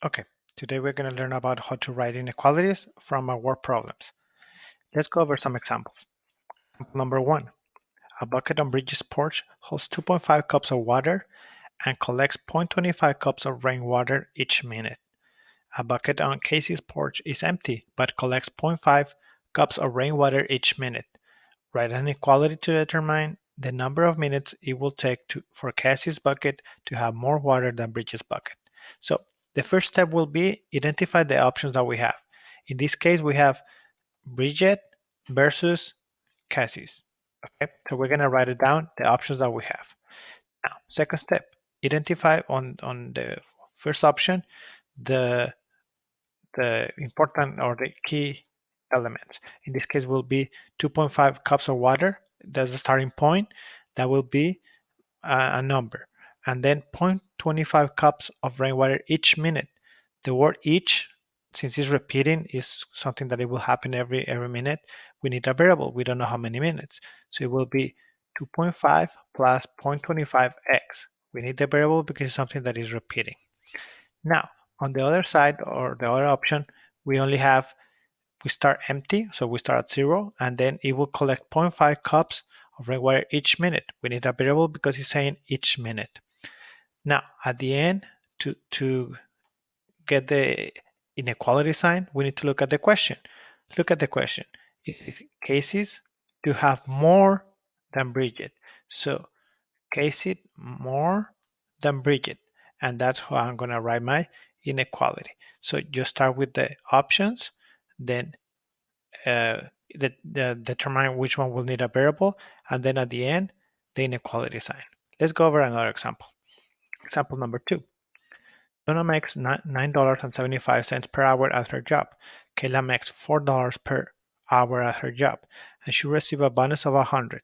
Okay, today we're going to learn about how to write inequalities from our word problems. Let's go over some examples. Example number one, a bucket on Bridget's porch holds 2.5 cups of water and collects 0.25 cups of rainwater each minute. A bucket on Casey's porch is empty but collects zero point 0.5 cups of rainwater each minute. Write an inequality to determine the number of minutes it will take for Cassie's bucket to have more water than Bridget's bucket. So the first step will be identify the options that we have. In this case, we have Bridget versus Cassie's. Okay, so we're going to write it down, the options that we have. Now, second step, identify on the first option the important or the key elements. In this case will be 2.5 cups of water. That's the starting point. That will be a number. And then 0.25 cups of rainwater each minute. The word each, since it's repeating, is something that it will happen every minute. We need a variable. We don't know how many minutes. So it will be 2.5 plus 0.25x. We need the variable because it's something that is repeating. Now, on the other side or the other option, we start empty, so we start at 0, and then it will collect zero point 0.5 cups of rainwater each minute. We need a variable because it's saying each minute. Now, at the end, to get the inequality sign, we need to look at the question. Look at the question. Is Casey's to have more than Bridget? So Casey more than Bridget. And that's how I'm going to write my inequality. So you start with the options, then determine which one will need a variable, and then at the end, the inequality sign. Let's go over another example. Example number two. Donna makes $9.75 per hour at her job. Kayla makes $4 per hour at her job, and she receives a bonus of 100.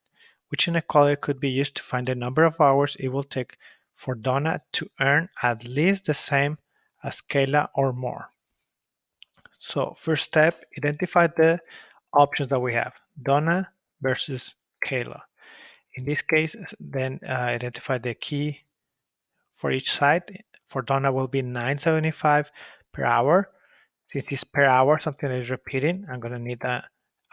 Which inequality could be used to find the number of hours it will take for Donna to earn at least the same as Kayla or more? So first step, identify the options that we have. Donna versus Kayla. In this case, then identify the key for each side. For Donna will be 9.75 per hour. Since it's per hour, something is repeating, I'm going to need a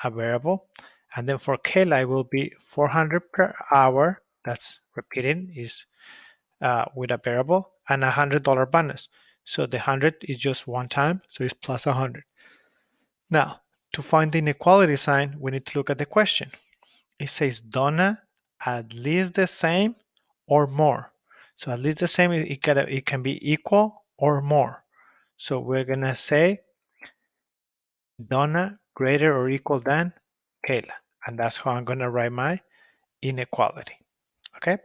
variable. And then for Kayla, it will be 400 per hour. That's repeating, is with a variable, and a $100 bonus. So the 100 is just one time, so it's plus 100. Now, to find the inequality sign, we need to look at the question. It says Donna at least the same or more. So at least the same, it can be equal or more. So we're going to say Donna greater or equal than Kayla. And that's how I'm going to write my inequality. Okay?